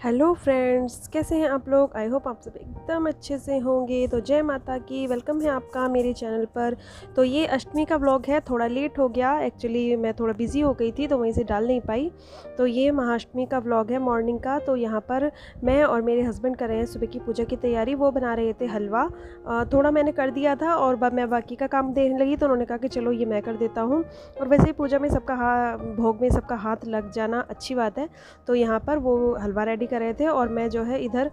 Hello friends, कैसे हैं आप लोग। आई होप आप सब एकदम अच्छे से होंगे। तो जय माता की, वेलकम है आपका मेरे चैनल पर। तो ये अष्टमी का व्लॉग है, थोड़ा लेट हो गया एक्चुअली, मैं थोड़ा बिज़ी हो गई थी तो वहीं से डाल नहीं पाई। तो ये महाअष्टमी का व्लॉग है मॉर्निंग का। तो यहाँ पर मैं और मेरे हस्बैंड कर रहे हैं सुबह की पूजा की तैयारी। वो बना रहे थे हलवा, थोड़ा मैंने कर दिया था और मैं बाकी का काम देखने लगी तो उन्होंने कहा कि चलो ये मैं कर देता हूँ। और वैसे ही पूजा में सबका भोग में सबका हाथ लग जाना अच्छी बात है। तो यहाँ पर वो हलवा रेडी कर रहे थे और मैं जो है इधर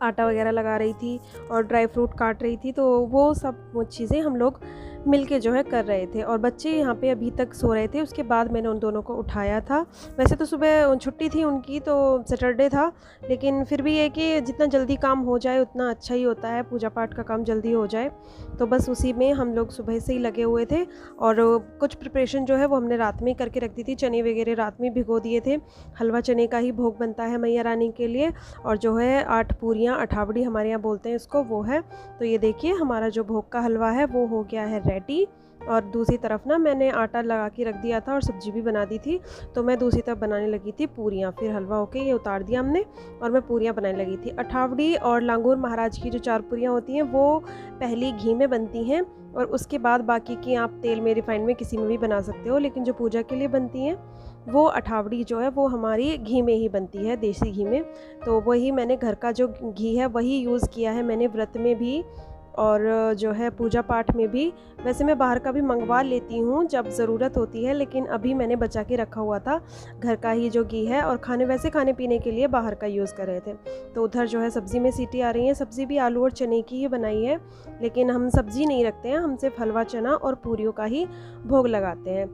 आटा वगैरह लगा रही थी और ड्राई फ्रूट काट रही थी। तो वो सब चीज़ें हम लोग मिलके जो है कर रहे थे। और बच्चे यहाँ पे अभी तक सो रहे थे, उसके बाद मैंने उन दोनों को उठाया था। वैसे तो सुबह छुट्टी थी उनकी, तो सैटरडे था, लेकिन फिर भी ये कि जितना जल्दी काम हो जाए उतना अच्छा ही होता है, पूजा पाठ का काम जल्दी हो जाए। तो बस उसी में हम लोग सुबह से ही लगे हुए थे। और कुछ प्रिपरेशन जो है वो हमने रात में ही करके रख दी थी। चने वगैरह रात में भिगो दिए थे। हलवा चने का ही भोग बनता है मैया रानी के लिए। और जो है 8 पूरियाँ, अठावड़ी हमारे यहाँ बोलते हैं इसको, वो है। तो ये देखिए हमारा जो भोग का हलवा है वो हो गया है रेडी। और दूसरी तरफ ना मैंने आटा लगा के रख दिया था और सब्जी भी बना दी थी। तो मैं दूसरी तरफ बनाने लगी थी पूरियाँ। फिर हलवा होके ये उतार दिया हमने और मैं पूरियाँ बनाने लगी थी। अठावड़ी और लांगूर महाराज की जो 4 पूरियाँ होती हैं वो पहली घी में बनती हैं और उसके बाद बाकी की आप तेल में, रिफाइंड में, किसी में भी बना सकते हो। लेकिन जो पूजा के लिए बनती हैं वो अठावड़ी जो है वो हमारी घी में ही बनती है, देसी घी में। तो वही मैंने घर का जो घी है वही यूज़ किया है मैंने, व्रत में भी और जो है पूजा पाठ में भी। वैसे मैं बाहर का भी मंगवा लेती हूँ जब ज़रूरत होती है, लेकिन अभी मैंने बचा के रखा हुआ था घर का ही जो घी है। और खाने पीने के लिए बाहर का यूज़ कर रहे थे। तो उधर जो है सब्ज़ी में सीटी आ रही है। सब्ज़ी भी आलू और चने की ही बनाई है, लेकिन हम सब्ज़ी नहीं रखते हैं, हम सिर्फ हलवा चना और पूरियों का ही भोग लगाते हैं।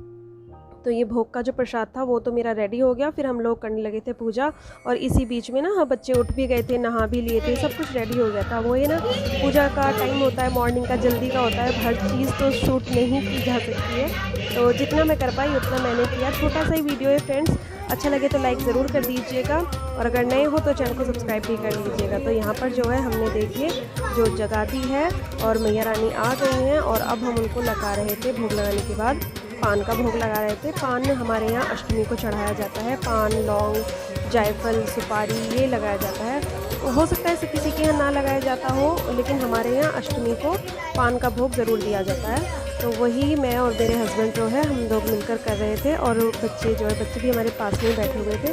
तो ये भोग का जो प्रसाद था वो तो मेरा रेडी हो गया। फिर हम लोग करने लगे थे पूजा। और इसी बीच में ना बच्चे उठ भी गए थे, नहा भी लिए थे, सब कुछ रेडी हो गया था। वो ये ना पूजा का टाइम होता है, मॉर्निंग का जल्दी का होता है, हर चीज़ तो शूट नहीं की जा सकती है। तो जितना मैं कर पाई उतना मैंने किया। छोटा सा ही वीडियो है फ्रेंड्स, अच्छा लगे तो लाइक ज़रूर कर दीजिएगा और अगर नए हो तो चैनल को सब्सक्राइब भी कर लीजिएगा। तो यहाँ पर जो है हमने देखिए जो जगा दी है और मैया रानी आ गई हैं। और अब हम उनको लगा रहे थे, भोग लगाने के बाद पान का भोग लगा रहे थे। पान हमारे यहाँ अष्टमी को चढ़ाया जाता है। पान, लौंग, जायफल, सुपारी ये लगाया जाता है। हो सकता है किसी के यहाँ ना लगाया जाता हो, लेकिन हमारे यहाँ अष्टमी को पान का भोग ज़रूर दिया जाता है। तो वही मैं और मेरे हस्बैंड जो है हम लोग मिलकर कर रहे थे। और बच्चे जो है, बच्चे भी हमारे पास में बैठे हुए थे।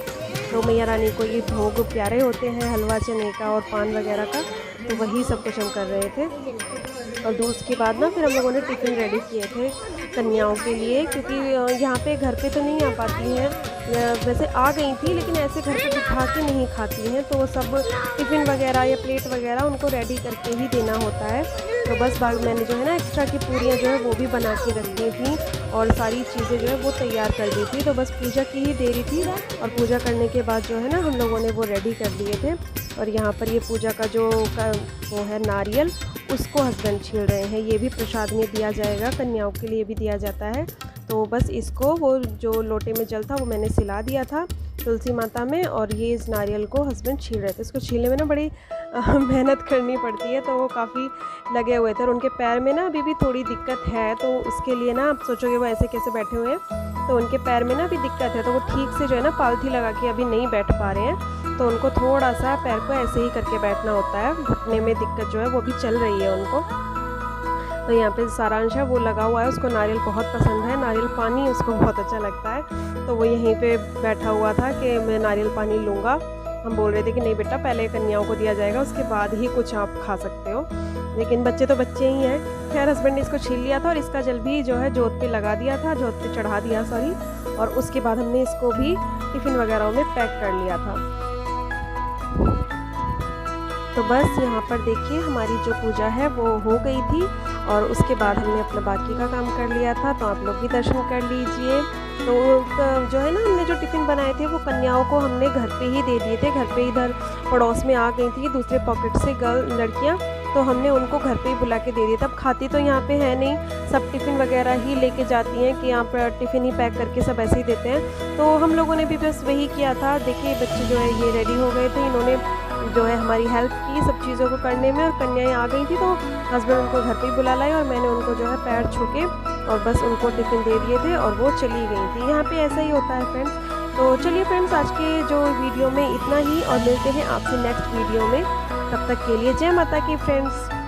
तो मैया रानी को ये भोग प्यारे होते हैं, हलवा चने का और पान वगैरह का। तो वही सब कुछ हम कर रहे थे। और उसके बाद ना फिर हम लोगों ने टिफ़िन रेडी किए थे कन्याओं के लिए, क्योंकि यहाँ पे घर पे तो नहीं आ पाती हैं, वैसे आ गई थी लेकिन ऐसे घर पे बिठा के नहीं खाती हैं। तो सब टिफ़िन वगैरह या प्लेट वगैरह उनको रेडी करके ही देना होता है। तो बस बाद मैंने जो है ना एक्स्ट्रा की पूरियाँ जो है वो भी बना के रख दी थी और सारी चीज़ें जो है वो तैयार कर दी थी। तो बस पूजा की ही देरी थी और पूजा करने के बाद जो है ना हम लोगों ने वो रेडी कर दिए थे। और यहाँ पर ये पूजा का जो वो है नारियल, उसको हस्बैंड छील रहे हैं। ये भी प्रसाद में दिया जाएगा, कन्याओं के लिए भी दिया जाता है। तो बस इसको वो जो लोटे में जल था वो मैंने सिला दिया था तुलसी माता में। और ये इस नारियल को हस्बैंड छील रहे थे। इसको छीलने में ना बड़ी मेहनत करनी पड़ती है, तो वो काफ़ी लगे हुए थे। और उनके पैर में ना अभी भी थोड़ी दिक्कत है, तो उसके लिए ना आप सोचोगे वो ऐसे कैसे बैठे हुए हैं, तो उनके पैर में ना अभी दिक्कत है। तो वो ठीक से जो है ना पालथी लगा के अभी नहीं बैठ पा रहे हैं। तो उनको थोड़ा सा पैर को ऐसे ही करके बैठना होता है, घुटने में दिक्कत जो है वो भी चल रही है उनको। तो यहाँ पे सारांश है वो लगा हुआ है, उसको नारियल बहुत पसंद है, नारियल पानी उसको बहुत अच्छा लगता है। तो वो यहीं पे बैठा हुआ था कि मैं नारियल पानी लूँगा। हम बोल रहे थे कि नहीं बेटा, पहले कन्याओं को दिया जाएगा, उसके बाद ही कुछ आप खा सकते हो। लेकिन बच्चे तो बच्चे ही हैं। खैर हस्बैंड ने इसको छील लिया था और इसका जल भी जो है जोत पे लगा दिया था, जोत पे चढ़ा दिया सॉरी। और उसके बाद हमने इसको भी टिफ़िन वगैरह में पैक कर लिया था। तो बस यहाँ पर देखिए हमारी जो पूजा है वो हो गई थी और उसके बाद हमने अपना बाकी का काम कर लिया था। तो आप लोग भी दर्शन कर लीजिए। तो जो है ना हमने जो टिफ़िन बनाए थे वो कन्याओं को हमने घर पे ही दे दिए थे। घर पे इधर पड़ोस में आ गई थी दूसरे पॉकेट से लड़कियाँ, तो हमने उनको घर पे ही बुला के दे दिया था। अब खाती तो यहाँ पे है नहीं, सब टिफ़िन वगैरह ही लेके जाती हैं कि यहाँ पर टिफ़िन ही पैक करके सब ऐसे ही देते हैं। तो हम लोगों ने भी बस वही किया था। देखिए बच्चे जो है ये रेडी हो गए थे, इन्होंने जो है हमारी हेल्प की सब चीज़ों को करने में। और कन्याएँ आ गई थी तो हस्बैंड उनको घर पे ही बुला लाए और मैंने उनको जो है पैर छू के और बस उनको टिफ़िन दे दिए थे और वो चली गई थी। यहाँ पे ऐसा ही होता है फ्रेंड्स तो चलिए फ्रेंड्स, आज के जो वीडियो में इतना ही और मिलते हैं आपसे नेक्स्ट वीडियो में। तब तक के लिए जय माता की फ्रेंड्स।